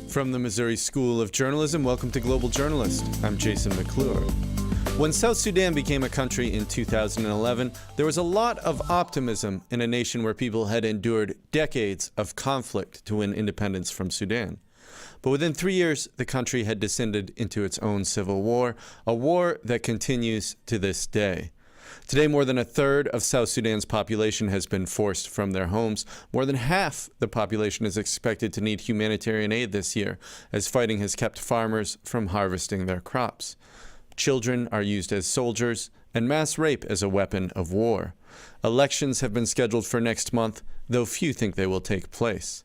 From the Missouri School of Journalism, welcome to Global Journalist. I'm Jason McClure. When South Sudan became a country in 2011, there was a lot of optimism in a nation where people had endured decades of conflict to win independence from Sudan. But within 3 years, the country had descended into its own civil war, a war that continues to this day. Today, more than a third of South Sudan's population has been forced from their homes. More than half the population is expected to need humanitarian aid this year, as fighting has kept farmers from harvesting their crops. Children are used as soldiers, and mass rape as a weapon of war. Elections have been scheduled for next month, though few think they will take place.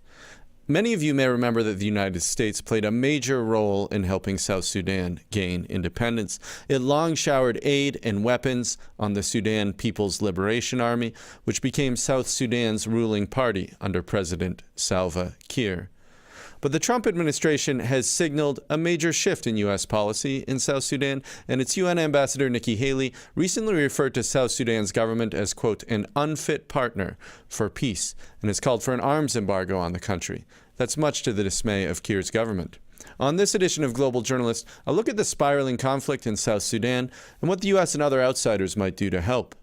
Many of you may remember that the United States played a major role in helping South Sudan gain independence. It long showered aid and weapons on the Sudan People's Liberation Army, which became South Sudan's ruling party under President Salva Kiir. But the Trump administration has signaled a major shift in U.S. policy in South Sudan, and its UN ambassador Nikki Haley recently referred to South Sudan's government as, quote, an unfit partner for peace, and has called for an arms embargo on the country. That's much to the dismay of Kiir's government. On this edition of Global Journalist, I'll look at the spiraling conflict in South Sudan and what the U.S. and other outsiders might do to help.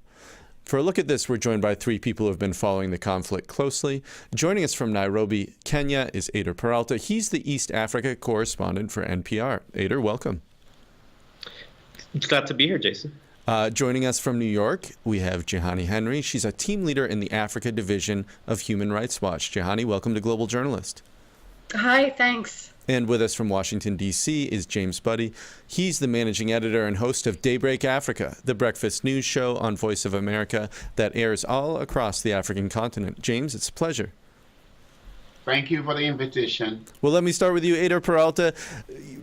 For a look at this, we're joined by three people who have been following the conflict closely. Joining us from Nairobi, Kenya, is Eyder Peralta. He's the East Africa correspondent for NPR. Eyder, welcome. Glad to be here, Jason. Joining us from New York, we have Jehani Henry. She's a team leader in the Africa division of Human Rights Watch. Jehani, welcome to Global Journalist. Hi, thanks. And with us from Washington, D.C. is James Buddy. He's the managing editor and host of Daybreak Africa, the breakfast news show on Voice of America that airs all across the African continent. James, it's a pleasure. Thank you for the invitation. Well, let me start with you, Eyder Peralta.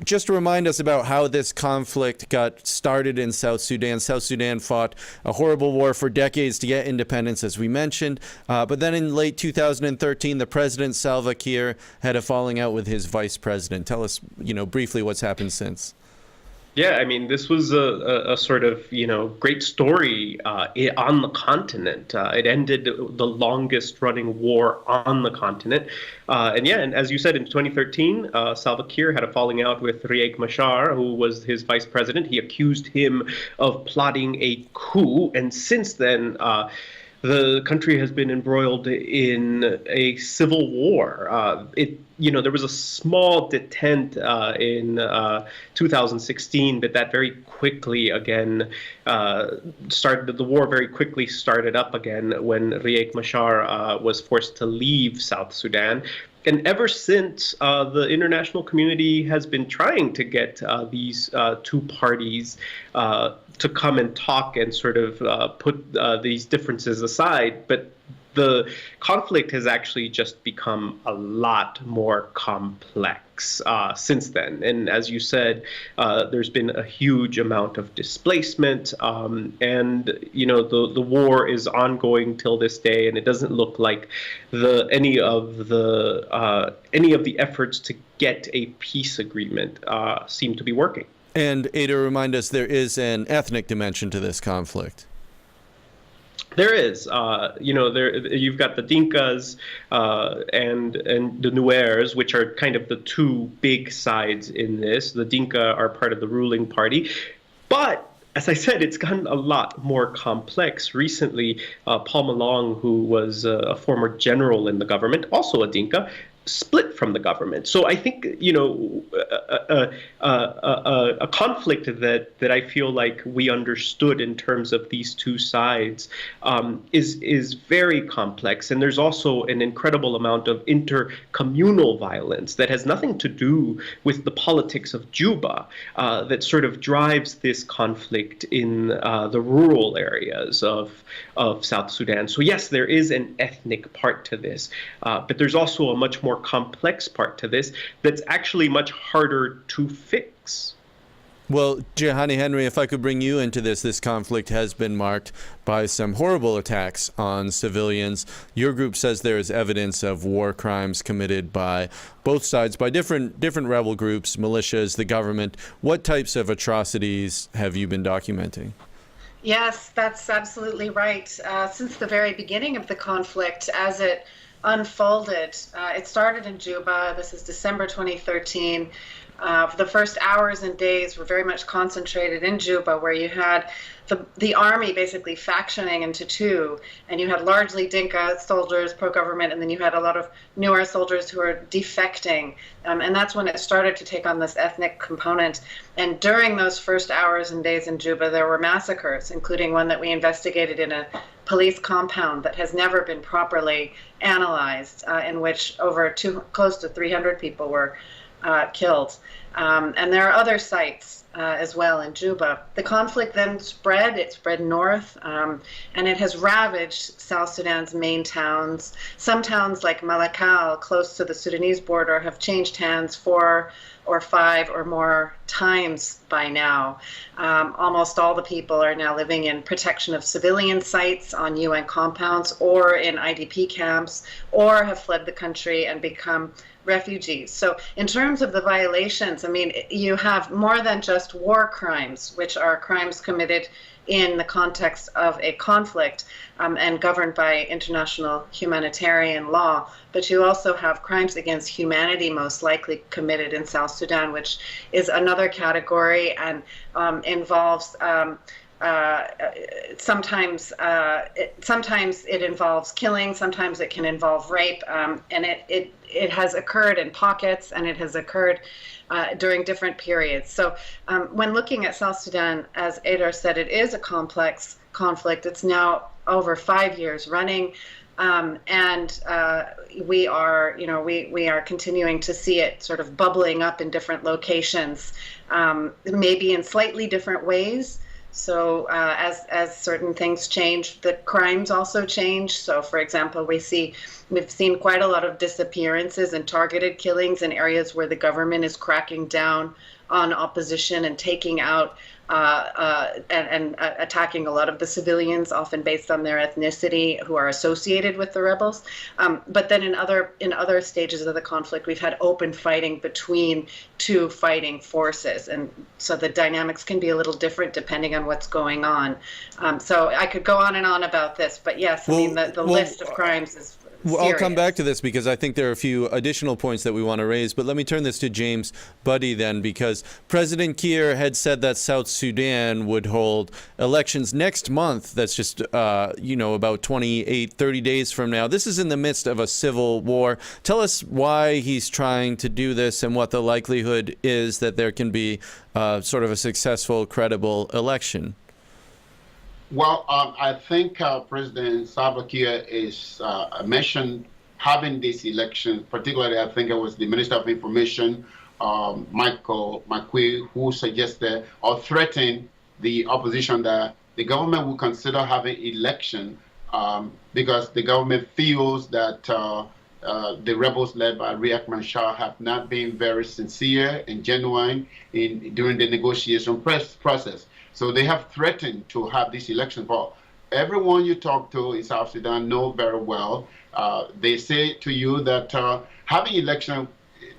Just remind us about how this conflict got started in South Sudan. South Sudan fought a horrible war for decades to get independence, as we mentioned. But then in late 2013, the president, Salva Kiir, had a falling out with his vice president. Tell us, briefly what's happened since. Yeah, I mean, this was a sort of, great story on the continent. It ended the longest running war on the continent. And as you said, in 2013, Salva Kiir had a falling out with el-Bashir, who was his vice president. He accused him of plotting a coup. And since then, the country has been embroiled in a civil war. There was a small detent in 2016, but that very quickly again started. The war very quickly started up again when el-Bashir was forced to leave South Sudan. And ever since, the international community has been trying to get these two parties to come and talk and sort of put these differences aside. But the conflict has actually just become a lot more complex since then. And as you said, there's been a huge amount of displacement, and the war is ongoing till this day, and it doesn't look like any of the efforts to get a peace agreement seem to be working. And Eyder, remind us, there is an ethnic dimension to this conflict. There is, you've got the Dinkas and the Nuers, which are kind of the two big sides in this. The Dinka are part of the ruling party, but as I said, it's gotten a lot more complex. Recently, Paul Malong, who was a former general in the government, also a Dinka, split from the government. So I think, a conflict that I feel like we understood in terms of these two sides is very complex. And there's also an incredible amount of intercommunal violence that has nothing to do with the politics of Juba that sort of drives this conflict in the rural areas of South Sudan. So yes, there is an ethnic part to this, but there's also a much more complex part to this that's actually much harder to fix. Well, Jehani Henry, if I could bring you into this conflict has been marked by some horrible attacks on civilians. Your group says there is evidence of war crimes committed by both sides, by different rebel groups, militias, the government. What types of atrocities have you been documenting? Yes, that's absolutely right. Since the very beginning of the conflict, as it unfolded. It started in Juba. This is December 2013. The first hours and days were very much concentrated in Juba, where you had the army basically factioning into two, and you had largely Dinka soldiers, pro-government, and then you had a lot of newer soldiers who were defecting, and that's when it started to take on this ethnic component. And during those first hours and days in Juba, there were massacres, including one that we investigated in a police compound that has never been properly analyzed, in which close to 300 people were killed. And there are other sites as well in Juba. The conflict then spread. It spread north, and it has ravaged South Sudan's main towns. Some towns like Malakal, close to the Sudanese border, have changed hands 4 or 5 or more times by now. Almost all the people are now living in protection of civilian sites on UN compounds or in IDP camps, or have fled the country and become refugees. So in terms of the violations, I mean, you have more than just war crimes, which are crimes committed in the context of a conflict and governed by international humanitarian law, but you also have crimes against humanity most likely committed in South Sudan, which is another category and involves sometimes it involves killing, sometimes it can involve rape, and it has occurred in pockets, and it has occurred during different periods. So when looking at South Sudan, as Eyder said, it is a complex conflict. It's now over 5 years running, and we are continuing to see it sort of bubbling up in different locations, maybe in slightly different ways. So as certain things change, the crimes also change. So, for example, we've seen quite a lot of disappearances and targeted killings in areas where the government is cracking down on opposition and taking out and attacking a lot of the civilians, often based on their ethnicity, who are associated with the rebels. But then in other stages of the conflict, we've had open fighting between two fighting forces, and so the dynamics can be a little different depending on what's going on. So I could go on and on about this, but yes, I mean the list of crimes is. Well, I'll come back to this because I think there are a few additional points that we want to raise. But let me turn this to James Buddy then, because President Kiir had said that South Sudan would hold elections next month. That's just, about 30 days from now. This is in the midst of a civil war. Tell us why he's trying to do this and what the likelihood is that there can be sort of a successful, credible election. Well, I think President Salva Kiir is mentioned having this election, particularly I think it was the Minister of Information, Michael McQueen, who suggested or threatened the opposition that the government will consider having election because the government feels that the rebels led by Riek Machar have not been very sincere and genuine during the negotiation process. So they have threatened to have this election. But everyone you talk to in South Sudan know very well. They say to you that having election,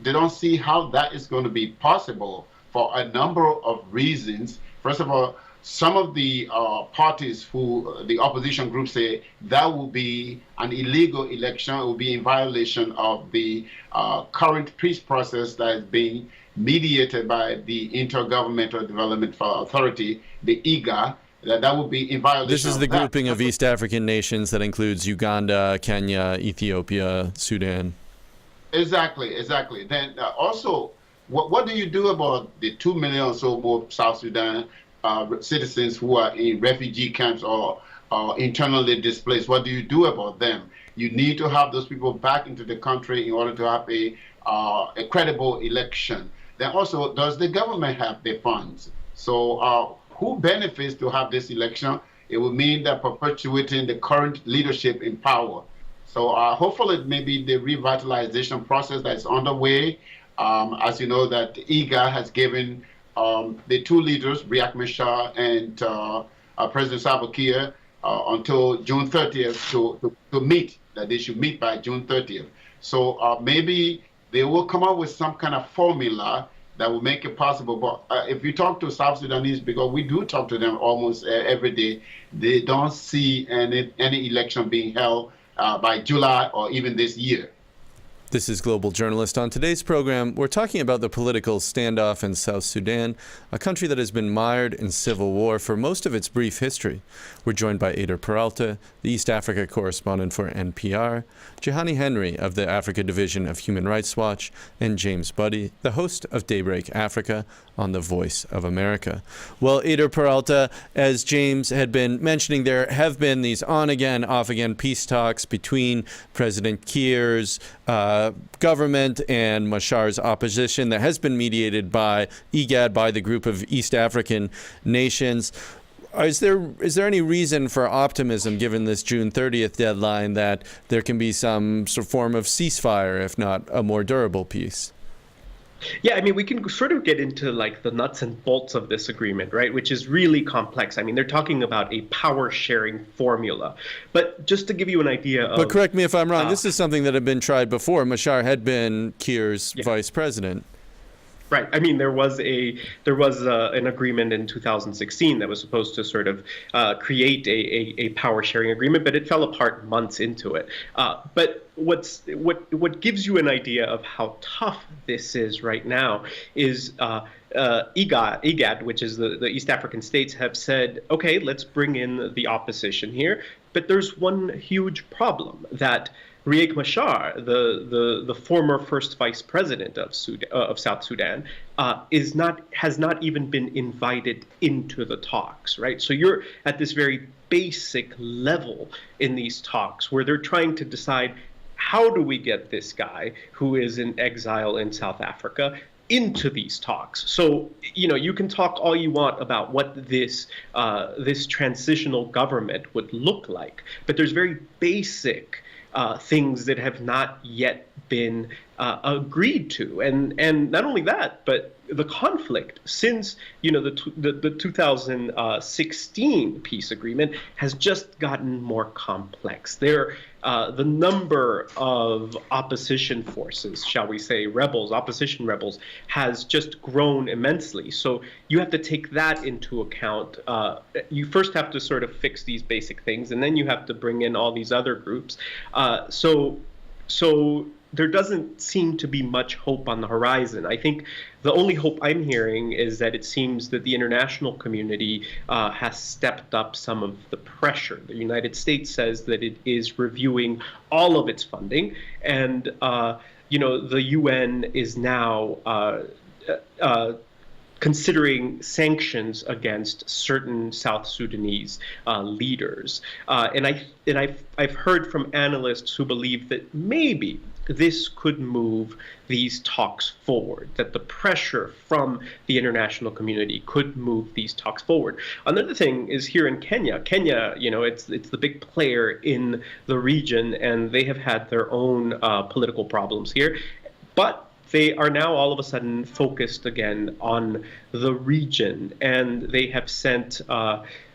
they don't see how that is going to be possible for a number of reasons. First of all, some of the parties the opposition groups say that will be an illegal election. It will be in violation of the current peace process that is being mediated by the Intergovernmental Development Authority, the Eyder, that would be in violation. This is the grouping of East African nations that includes Uganda, Kenya, Ethiopia, Sudan. Exactly. Then also, what do you do about the 2 million or so more South Sudan citizens who are in refugee camps or internally displaced? What do you do about them? You need to have those people back into the country in order to have a credible election. Then also, does the government have the funds? So who benefits to have this election? It will mean that perpetuating the current leadership in power. So hopefully maybe the revitalization process that is underway, as you know, that Eyder has given the two leaders, Riek Machar and President Salva Kiir, until June 30th to meet, that they should meet by June 30th. So maybe they will come up with some kind of formula that will make it possible. But if you talk to South Sudanese, because we do talk to them almost every day, they don't see any election being held by July or even this year. This is Global Journalist. On today's program, we're talking about the political standoff in South Sudan, a country that has been mired in civil war for most of its brief history. We're joined by Eyder Peralta, the East Africa correspondent for NPR, Jehani Henry of the Africa Division of Human Rights Watch, and James Buddy, the host of Daybreak Africa on the Voice of America. Well, Eyder Peralta, as James had been mentioning, there have been these on-again, off-again peace talks between President Kiir's government and Mashar's opposition that has been mediated by IGAD, by the group of East African nations. Is there any reason for optimism, given this June 30th deadline, that there can be some sort of form of ceasefire, if not a more durable peace? Yeah, I mean, we can sort of get into like the nuts and bolts of this agreement, right, which is really complex. I mean, they're talking about a power sharing formula. But just to give you an idea of... But correct me if I'm wrong, this is something that had been tried before. Machar had been Kiir's vice president. Right. I mean, there was an agreement in 2016 that was supposed to sort of create a power sharing agreement, but it fell apart months into it. But what gives you an idea of how tough this is right now is IGAD, which is the East African states, have said, okay, let's bring in the opposition here. But there's one huge problem, that Riek Machar, the former first vice president of South Sudan, has not even been invited into the talks, right? So you're at this very basic level in these talks where they're trying to decide, how do we get this guy who is in exile in South Africa into these talks? So, you can talk all you want about what this transitional government would look like, but there's very basic things that have not yet been agreed to, and not only that, but the conflict since the 2016 peace agreement has just gotten more complex. The number of opposition forces, shall we say, opposition rebels, has just grown immensely. So you have to take that into account. You first have to sort of fix these basic things, and then you have to bring in all these other groups. So there doesn't seem to be much hope on the horizon. I think the only hope I'm hearing is that it seems that the international community has stepped up some of the pressure. The United States says that it is reviewing all of its funding, and the UN is now considering sanctions against certain South Sudanese leaders, and I've heard from analysts who believe that maybe this could move these talks forward, that the pressure from the international community could move these talks forward. Another thing is here in Kenya. Kenya, it's the big player in the region, and they have had their own political problems here, but they are now all of a sudden focused again on the region, and they have sent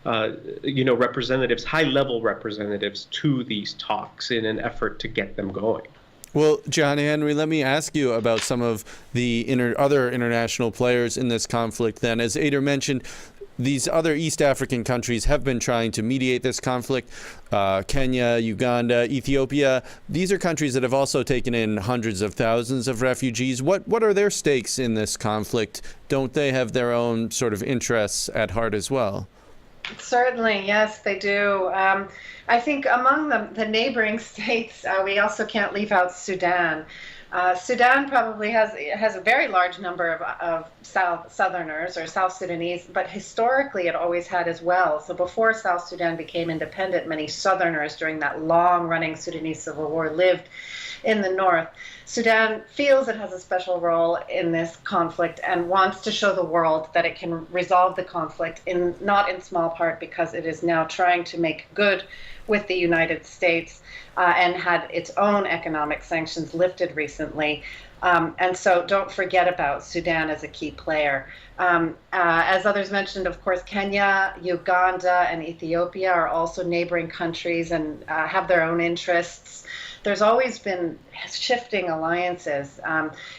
representatives, high-level representatives, to these talks in an effort to get them going. Well, Jehani Henry, let me ask you about some of the other international players in this conflict then. As Eyder mentioned, these other East African countries have been trying to mediate this conflict. Kenya, Uganda, Ethiopia, these are countries that have also taken in hundreds of thousands of refugees. What are their stakes in this conflict? Don't they have their own sort of interests at heart as well? Certainly, yes, they do. I think among the neighboring states, we also can't leave out Sudan. Sudan probably has a very large number of Southerners or South Sudanese, but historically it always had as well. So before South Sudan became independent, many Southerners during that long-running Sudanese civil war lived in the north. Sudan feels it has a special role in this conflict and wants to show the world that it can resolve the conflict, not in small part because it is now trying to make good with the United States and had its own economic sanctions lifted recently. And so don't forget about Sudan as a key player. As others mentioned, of course, Kenya, Uganda, and Ethiopia are also neighboring countries and have their own interests. There's always been shifting alliances.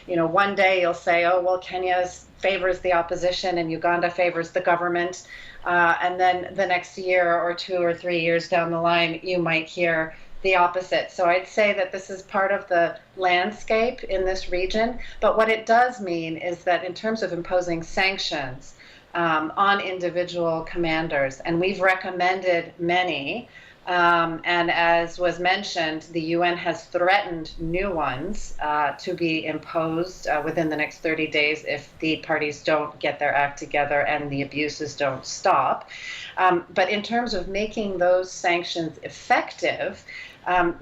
One day you'll say, oh, well, Kenya favors the opposition and Uganda favors the government. And then the next year or 2 or 3 years down the line, you might hear the opposite. So I'd say that this is part of the landscape in this region. But what it does mean is that in terms of imposing sanctions on individual commanders, and we've recommended many, and as was mentioned, the UN has threatened new ones to be imposed within the next 30 days if the parties don't get their act together and the abuses don't stop. But in terms of making those sanctions effective,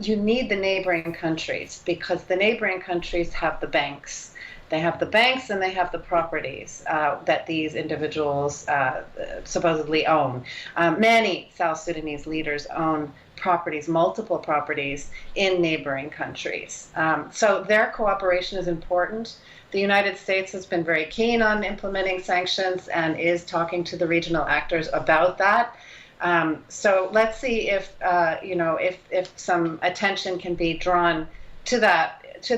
you need the neighboring countries, because the neighboring countries have the banks. They have the banks and they have the properties that these individuals supposedly own. Many South Sudanese leaders own properties, multiple properties in neighboring countries. So their cooperation is important. The United States has been very keen on implementing sanctions and is talking to the regional actors about that. So let's see if if some attention can be drawn to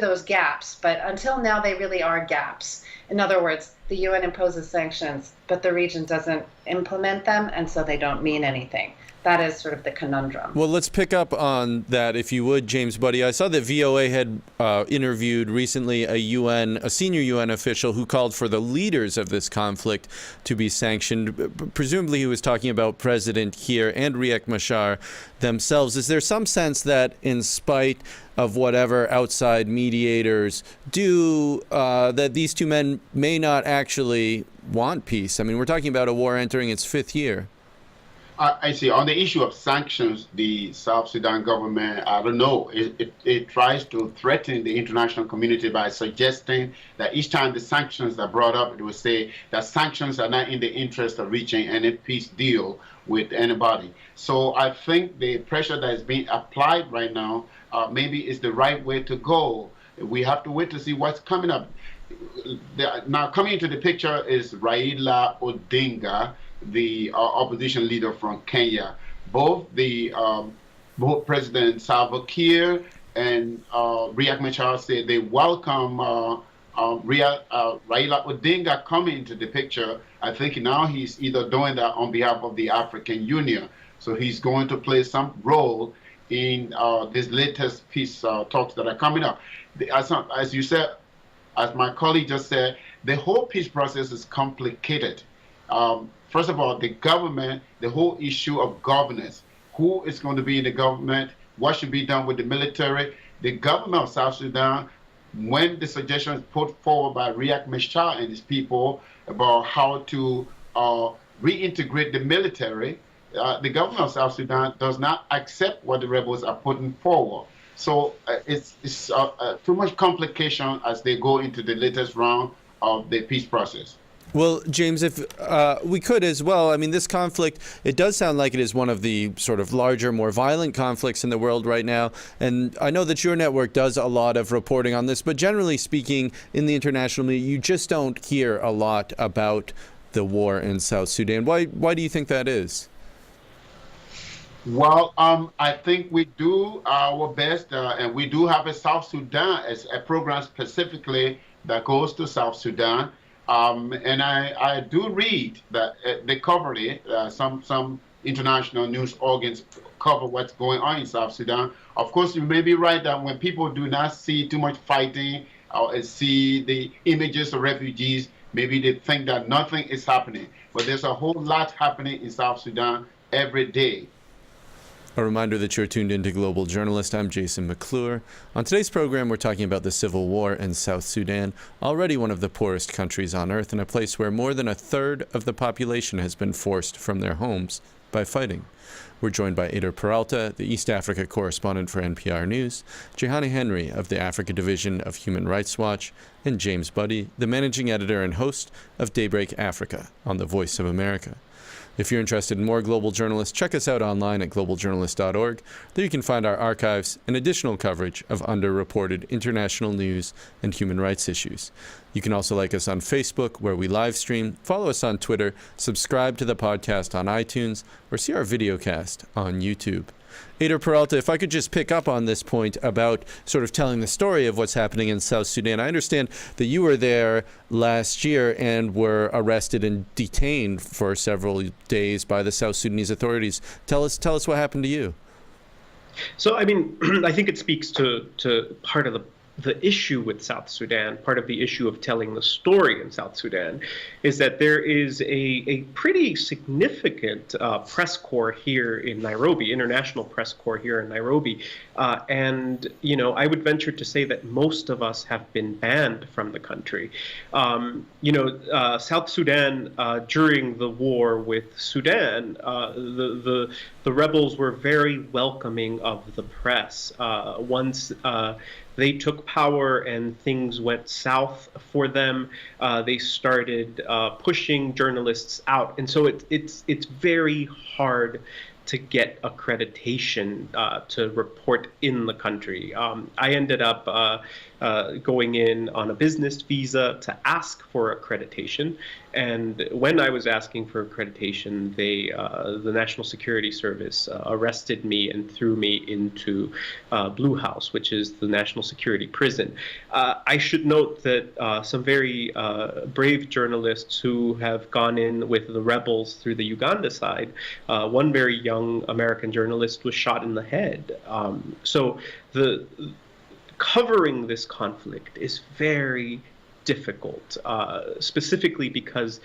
those gaps. But until now, they really are gaps. In other words, the UN imposes sanctions, but the region doesn't implement them, and so they don't mean anything. That is sort of the conundrum. Well, let's pick up on that, if you would, James Buddy. I saw that VOA had interviewed recently a senior UN official who called for the leaders of this conflict to be sanctioned. Presumably he was talking about President Kiir and Riek Machar themselves. Is there some sense that in spite of whatever outside mediators do, that these two men may not actually want peace? I mean, we're talking about a war entering its 5th year. I see. On the issue of sanctions, the South Sudan government, I don't know, it tries to threaten the international community by suggesting that each time the sanctions are brought up, it will say that sanctions are not in the interest of reaching any peace deal with anybody. So I think the pressure that is being applied right now maybe is the right way to go. We have to wait to see what's coming up. Now, coming into the picture is Raila Odinga, the opposition leader from Kenya. Both President Salva Kiir and Riek Machar said they welcome Raila Odinga coming into the picture. I think now he's either doing that on behalf of the African Union. So he's going to play some role in this latest peace talks that are coming up. As you said, as my colleague just said, the whole peace process is complicated. First of all, the government, the whole issue of governance, who is going to be in the government, what should be done with the military. The government of South Sudan, when the suggestion is put forward by Riek Machar and his people about how to reintegrate the military, the government of South Sudan does not accept what the rebels are putting forward. So it's too much complication as they go into the latest round of the peace process. Well, James, if we could as well, I mean, this conflict, it does sound like it is one of the sort of larger, more violent conflicts in the world right now. And I know that your network does a lot of reporting on this, but generally speaking, in the international media, you just don't hear a lot about the war in South Sudan. Why do you think that is? Well, I think we do our best, and we do have a South Sudan, as a program specifically that goes to South Sudan. And I do read that they cover it. Some international news organs cover what's going on in South Sudan. Of course, you may be right that when people do not see too much fighting or see the images of refugees, maybe they think that nothing is happening. But there's a whole lot happening in South Sudan every day. A reminder that you're tuned into Global Journalist. I'm Jason McClure. On today's program, we're talking about the civil war in South Sudan, already one of the poorest countries on earth, and a place where more than a third of the population has been forced from their homes by fighting. We're joined by Eyder Peralta, the East Africa correspondent for NPR News, Jehani Henry of the Africa Division of Human Rights Watch, and James Buddy, the managing editor and host of Daybreak Africa on the Voice of America. If you're interested in more Global Journalists, check us out online at globaljournalist.org. There you can find our archives and additional coverage of underreported international news and human rights issues. You can also like us on Facebook, where we live stream, follow us on Twitter, subscribe to the podcast on iTunes, or see our videocast on YouTube. Eyder Peralta, if I could just pick up on this point about sort of telling the story of what's happening in South Sudan. I understand that you were there last year and were arrested and detained for several days by the South Sudanese authorities. Tell us what happened to you. So, I mean, I think it speaks to part of the issue with South Sudan, part of the issue of telling the story in South Sudan, is that there is a pretty significant press corps here in Nairobi, international press corps here in Nairobi. And, you know, I would venture to say that most of us have been banned from the country. South Sudan, during the war with Sudan, the rebels were very welcoming of the press. Once they took power and things went south for them, they started pushing journalists out. And so it's very hard to get accreditation to report in the country. I ended up going in on a business visa to ask for accreditation. And when I was asking for accreditation, the National Security Service arrested me and threw me into Blue House, which is the national security prison. I should note that some very brave journalists who have gone in with the rebels through the Uganda side, one very young American journalist was shot in the head. So the covering this conflict is very difficult, specifically because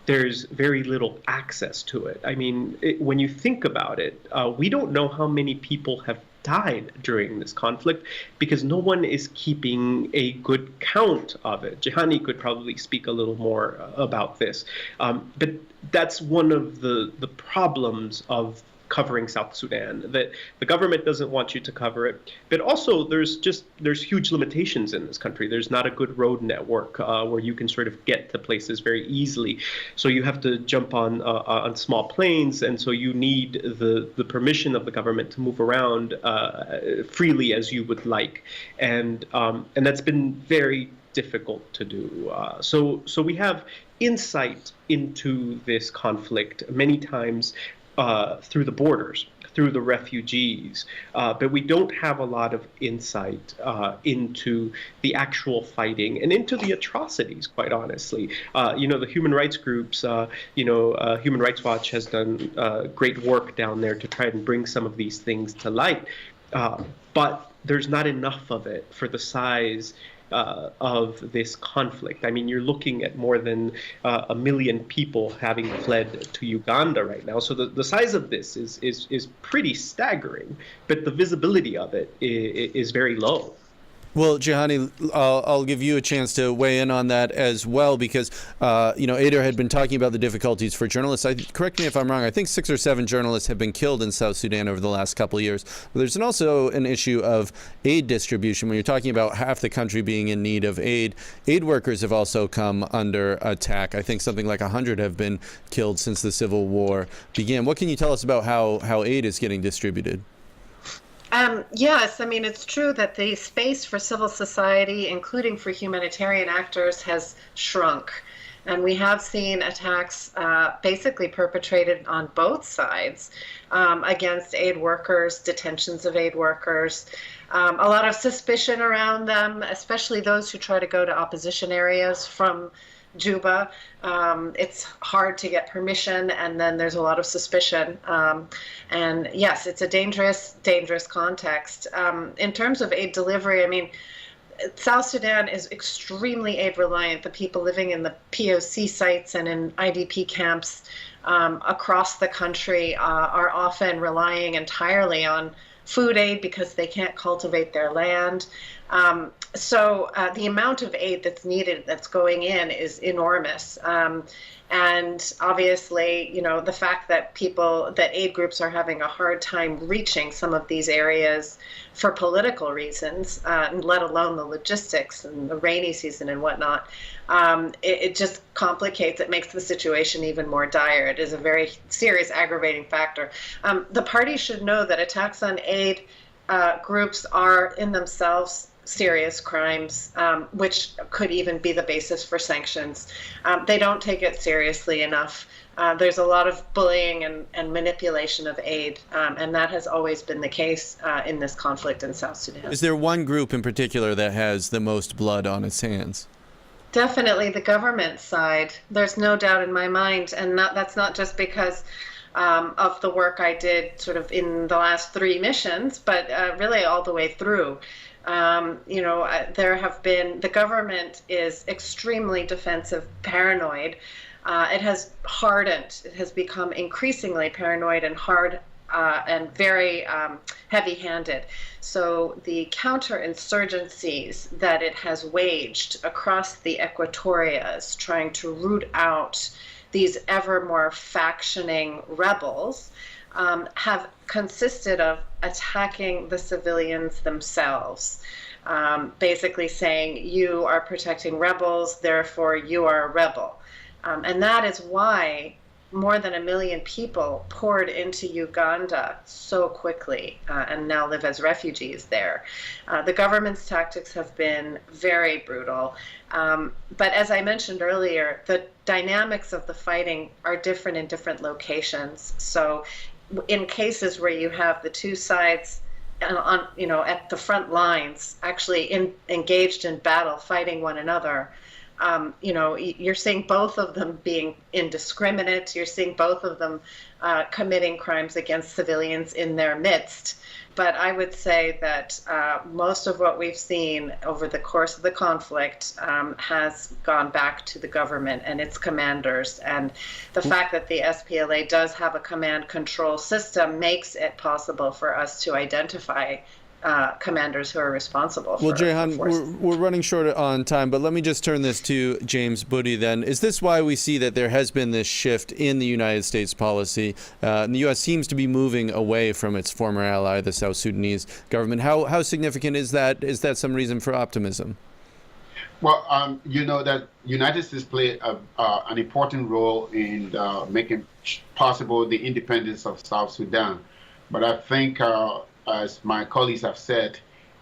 there's very little access to it. I mean, when you think about it, we don't know how many people have died during this conflict because no one is keeping a good count of it. Jehani could probably speak a little more about this. But that's one of the problems of covering South Sudan, that the government doesn't want you to cover it. But also there's huge limitations in this country. There's not a good road network where you can sort of get to places very easily. So you have to jump on small planes, and so you need the permission of the government to move around freely as you would like. And that's been very difficult to do. So we have insight into this conflict many times through the borders, through the refugees, but we don't have a lot of insight into the actual fighting and into the atrocities, quite honestly. The human rights groups, Human Rights Watch has done great work down there to try and bring some of these things to light, but there's not enough of it for the size of this conflict. I mean, you're looking at more than 1 million people having fled to Uganda right now. So the size of this is pretty staggering, but the visibility of it is very low. Well, Jehani, I'll give you a chance to weigh in on that as well, because, Eyder had been talking about the difficulties for journalists. Correct me if I'm wrong, I think 6 or 7 journalists have been killed in South Sudan over the last couple of years. But there's also an issue of aid distribution. When you're talking about half the country being in need of aid workers have also come under attack. I think something like 100 have been killed since the civil war began. What can you tell us about how aid is getting distributed? Yes, I mean, it's true that the space for civil society, including for humanitarian actors, has shrunk. And we have seen attacks basically perpetrated on both sides against aid workers, detentions of aid workers, a lot of suspicion around them, especially those who try to go to opposition areas from Juba. It's hard to get permission, and then there's a lot of suspicion. And yes, it's a dangerous context. In terms of aid delivery, I mean, South Sudan is extremely aid reliant. The people living in the POC sites and in IDP camps across the country are often relying entirely on food aid because they can't cultivate their land. So the amount of aid that's needed, that's going in, is enormous. And obviously, the fact that aid groups are having a hard time reaching some of these areas for political reasons, let alone the logistics and the rainy season and whatnot, it just complicates, it makes the situation even more dire. It is a very serious aggravating factor. The party should know that attacks on aid groups are in themselves serious crimes, which could even be the basis for sanctions. They don't take it seriously enough. There's a lot of bullying and manipulation of aid, and that has always been the case in this conflict in South Sudan. Is there one group in particular that has the most blood on its hands? Definitely the government side. There's no doubt in my mind, and that's not just because of the work I did sort of in the last 3 missions, but really all the way through. The government is extremely defensive, paranoid. It has hardened. It has become increasingly paranoid and hard and very heavy-handed. So the counterinsurgencies that it has waged across the Equatorias, trying to root out these ever more factioning rebels, have consisted of attacking the civilians themselves. Basically saying, you are protecting rebels, therefore you are a rebel. And that is why more than 1 million people poured into Uganda so quickly and now live as refugees there. The government's tactics have been very brutal. But as I mentioned earlier, the dynamics of the fighting are different in different locations. So in cases where you have the two sides at the front lines actually engaged in battle, fighting one another, you're seeing both of them being indiscriminate. You're seeing both of them committing crimes against civilians in their midst. But I would say that most of what we've seen over the course of the conflict has gone back to the government and its commanders. And the fact that the SPLA does have a command control system makes it possible for us to identify commanders who are responsible for. Well, Jehan, we're running short on time, but let me just turn this to James Budde then. Is this why we see that there has been this shift in the United States policy? And the U.S. seems to be moving away from its former ally, the South Sudanese government. How significant is that? Is that some reason for optimism? Well, that United States play an important role in making possible the independence of South Sudan. But I think as my colleagues have said,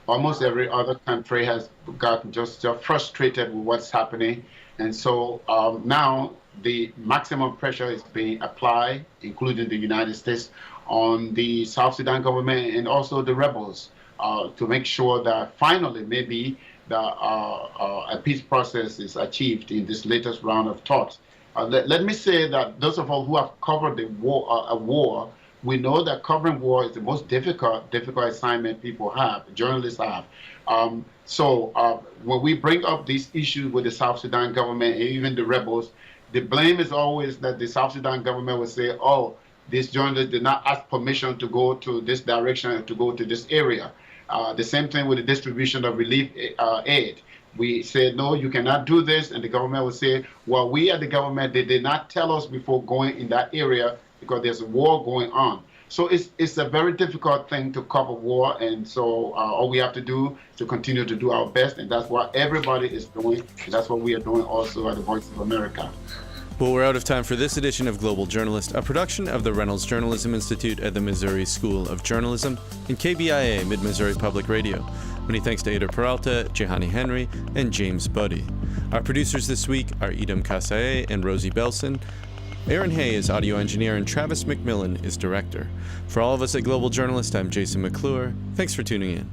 almost every other country has gotten just frustrated with what's happening. And so now the maximum pressure is being applied, including the United States, on the South Sudan government and also the rebels to make sure that finally maybe a peace process is achieved in this latest round of talks. Let me say that those of us who have covered a war, we know that covering war is the most difficult assignment people have, journalists have. So when we bring up these issues with the South Sudan government and even the rebels, the blame is always that the South Sudan government will say, oh, these journalists did not ask permission to go to this direction, to go to this area. The same thing with the distribution of relief aid. We said, no, you cannot do this. And the government will say, well, we at the government, they did not tell us before going in that area because there's a war going on. So it's a very difficult thing to cover war. And so all we have to do is to continue to do our best. And that's what everybody is doing. And that's what we are doing also at the Voice of America. Well, we're out of time for this edition of Global Journalist, a production of the Reynolds Journalism Institute at the Missouri School of Journalism and KBIA Mid-Missouri Public Radio. Many thanks to Eyder Peralta, Jehani Henry, and James Budde. Our producers this week are Idam Kasaye and Rosie Belson. Aaron Hay is audio engineer and Travis McMillan is director. For all of us at Global Journalist, I'm Jason McClure. Thanks for tuning in.